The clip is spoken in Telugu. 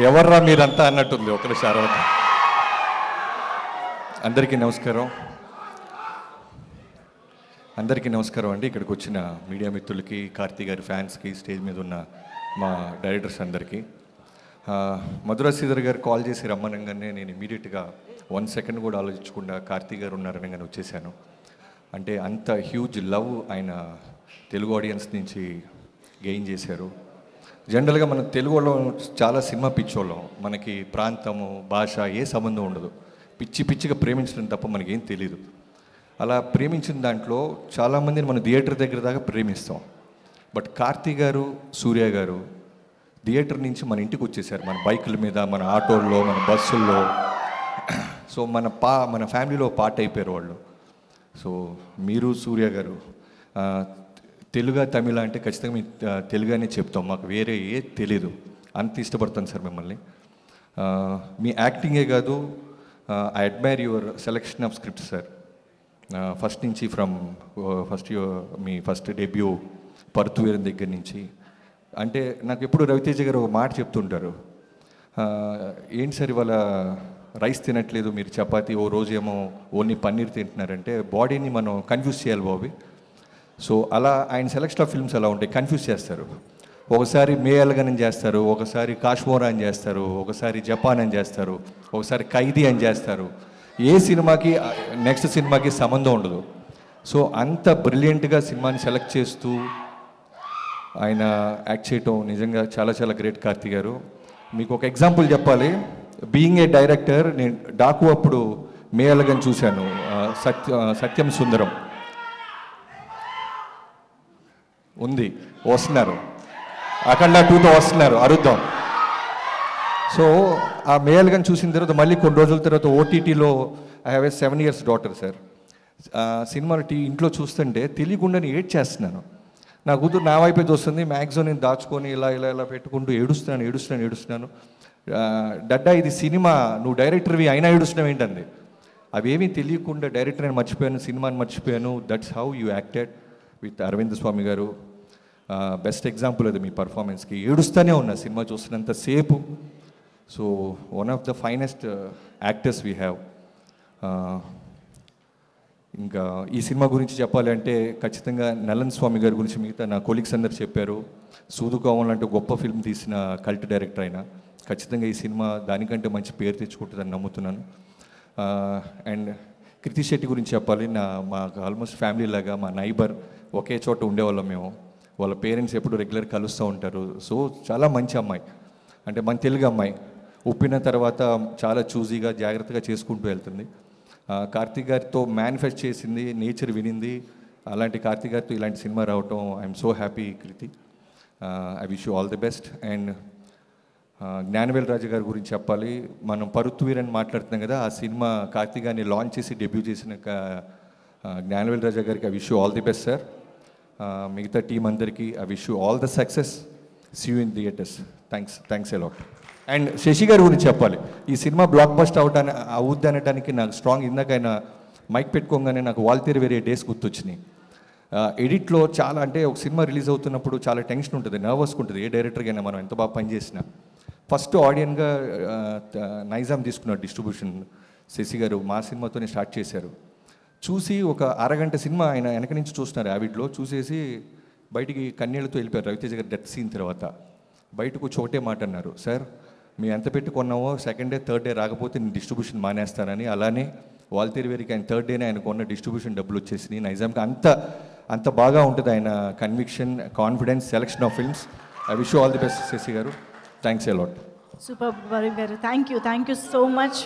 ఎవర్రా మీరంతా అన్నట్టుంది ఒకరి శారద. అందరికీ నమస్కారం అండి. ఇక్కడికి వచ్చిన మీడియా మిత్రులకి, కార్తీ గారి ఫ్యాన్స్కి, స్టేజ్ మీద ఉన్న మా డైరెక్టర్స్ అందరికీ. మధురా శ్రీధర్ గారు కాల్ చేసి రమ్మనగానే నేను ఇమీడియట్గా 1 సెకండ్ కూడా ఆలోచించకుండా కార్తీ గారు ఉన్నారనగానే వచ్చేసాను. అంటే అంత హ్యూజ్ లవ్ ఆయన తెలుగు ఆడియన్స్ నుంచి గెయిన్ చేశారు. జనరల్గా మన తెలుగు వాళ్ళం చాలా సినిమా పిచ్చోళ్ళం, మనకి ప్రాంతము, భాష ఏ సంబంధం ఉండదు. పిచ్చిగా ప్రేమించడం తప్ప మనకేం తెలీదు. అలా ప్రేమించిన దాంట్లో చాలామందిని మనం థియేటర్ దగ్గర దాకా ప్రేమిస్తాం. బట్ కార్తీ గారు, సూర్య గారు థియేటర్ నుంచి మన ఇంటికి వచ్చేసారు, మన బైకుల మీద, మన ఆటోల్లో, మన బస్సుల్లో. సో మన ఫ్యామిలీలో పార్ట్ అయిపోయారు వాళ్ళు. సో మీరు సూర్య గారు తెలుగు, తమిళ అంటే ఖచ్చితంగా మీ తెలుగు అనే చెప్తాం, మాకు వేరే ఏ తెలీదు, అంత ఇష్టపడతాను సార్ మిమ్మల్ని. మీ యాక్టింగే కాదు, I admire your selection of script sir. First నుంచి మీ ఫస్ట్ డెబ్యూ పరుతువీరం దగ్గర నుంచి. అంటే నాకు ఎప్పుడు రవితేజ గారు ఒక మాట చెప్తుంటారు, ఏంటి సార్ ఇవాళ రైస్ తినట్లేదు మీరు, చపాతీ, ఓ రోజు ఏమో ఓన్లీ పన్నీర్ తింటున్నారంటే బాడీని మనం కన్ఫ్యూజ్ చేయాలి బాబీ. సో అలా ఆయన సెలెక్షన్ ఆఫ్ ఫిల్మ్స్ అలా ఉంటాయి, కన్ఫ్యూజ్ చేస్తారు. ఒకసారి మే ఎలగన్ అని చేస్తారు, ఒకసారి కాశ్మోరా అని చేస్తారు, ఒకసారి జపాన్ అని చేస్తారు, ఒకసారి ఖైదీ అని చేస్తారు. ఏ సినిమాకి నెక్స్ట్ సినిమాకి సంబంధం ఉండదు. సో అంత బ్రిలియంట్గా సినిమాని సెలెక్ట్ చేస్తూ ఆయన యాక్ట్ చేయటం నిజంగా చాలా చాలా గ్రేట్ కార్తీ గారు. మీకు ఒక ఎగ్జాంపుల్ చెప్పాలి. బీయింగ్ ఏ డైరెక్టర్, నేను డాకు అప్పుడు మే ఎలగన్ చూశాను, సత్యం సుందరం ఉంది, వస్తున్నారు, అఖండ 2తో వస్తున్నారు, అరుద్దాం. సో ఆ మే ఎలగన్ చూసిన తర్వాత మళ్ళీ కొన్ని రోజుల తర్వాత ఓటీటీలో I have a 7 years daughter sir. సినిమాలు ఇంట్లో చూస్తుంటే తెలియకుండానే ఏడ్ చేస్తున్నాను. నా కూతురు నా వైపే చూస్తుంది, మ్యాక్సిమం నేను దాచుకొని ఇలా పెట్టుకుంటూ ఏడుస్తున్నాను. డడ్డా ఇది సినిమా, నువ్వు డైరెక్టర్వి అయినా ఏడుస్తున్నావు ఏంటంది. అవేమీ తెలియకుండా డైరెక్టర్ అని మర్చిపోయాను, సినిమాని మర్చిపోయాను. That's how you acted with Arvind Swamy గారు. బెస్ట్ ఎగ్జాంపుల్ అది మీ పర్ఫార్మెన్స్కి. ఏడుస్తూనే ఉన్నా సినిమా చూస్తున్నంత సేపు. So one of the finest actors we have. ఇంకా ఈ సినిమా గురించి చెప్పాలి అంటే ఖచ్చితంగా నలన్ స్వామి గారి గురించి మిగతా నా కొలీగ్స్ అందరు చెప్పారు. సూదుకోవం లాంటి గొప్ప ఫిల్మ్ తీసిన కల్ట్ డైరెక్టర్ అయినా ఖచ్చితంగా ఈ సినిమా దానికంటే మంచి పేరు తెచ్చుకుంటుందని నమ్ముతున్నాను. అండ్ కృతి శెట్టి గురించి చెప్పాలి. మాకు ఆల్మోస్ట్ ఫ్యామిలీ లాగా, మా నైబర్, ఒకే చోట ఉండేవాళ్ళం మేము. వాళ్ళ పేరెంట్స్ ఎప్పుడు రెగ్యులర్ కలుస్తూ ఉంటారు. సో చాలా మంచి అమ్మాయి, అంటే మన తెలుగు అమ్మాయి. ఉప్పిన తర్వాత చాలా చూజీగా, జాగ్రత్తగా చేసుకుంటూ వెళ్తుంది. కార్తీ గారితో మేనిఫెస్ట్ చేసింది, నేచర్ వినింది. అలాంటి కార్తీ గారితో ఇలాంటి సినిమా రావటం I'm so happy Kriti. I wish you all the best. And Gnanavel Raju గారి గురించి చెప్పాలి. మనం పరుత్వీర్ అని మాట్లాడుతున్నాం కదా, ఆ సినిమా కార్తీ గారిని లాంచ్ చేసి డెబ్యూ చేసిన జ్ఞానవేల్ రాజా గారికి I wish you all the best sir. మిగతా టీం అందరికీ I wish you all the success. See you in theatres. Thanks a lot. And Sasi గారి గురించి చెప్పాలి. ఈ సినిమా బ్లాక్ బస్టర్ అవుద్ది అనడానికి నాకు స్ట్రాంగ్, ఇందాక ఆయన మైక్ పెట్టుకోగానే నాకు వాల్తేరు వేరే డేస్ గుర్తొచ్చినాయి. ఎడిట్లో చాలా, అంటే ఒక సినిమా రిలీజ్ అవుతున్నప్పుడు చాలా టెన్షన్ ఉంటుంది, నర్వస్గా ఉంటుంది. ఏ డైరెక్టర్కైనా మనం ఎంత బాగా పనిచేసినా. ఫస్ట్ ఆడియన్గా నైజాం తీసుకున్నారు డిస్ట్రిబ్యూషన్. శశి గారు మా సినిమాతోనే స్టార్ట్ చేశారు. చూసి ఒక అరగంట సినిమా ఆయన వెనక నుంచి చూస్తున్నారు యావిడ్లో. చూసేసి బయటికి కన్నీళ్లతో వెళ్ళిపోయారు. రవితేజ గారు డెత్ సీన్ తర్వాత బయటకు ఒకటే మాట అన్నారు, సార్ మేము ఎంత పెట్టి కొన్నామో సెకండ్ డే, థర్డ్ డే రాకపోతే నేను డిస్ట్రిబ్యూషన్ మానేస్తానని. అలానే వాల్తేరు వేరికి ఆయన థర్డ్ డేనే ఆయన కొన్న డిస్ట్రిబ్యూషన్ డబ్బులు వచ్చేసినాయి. నైజాంకి అంత బాగా ఉంటుంది ఆయన conviction, confidence, selection of films. I wish you all the best Sashi గారు. Thanks a lot. Super Varun గారు, థ్యాంక్ యూ సో మచ్.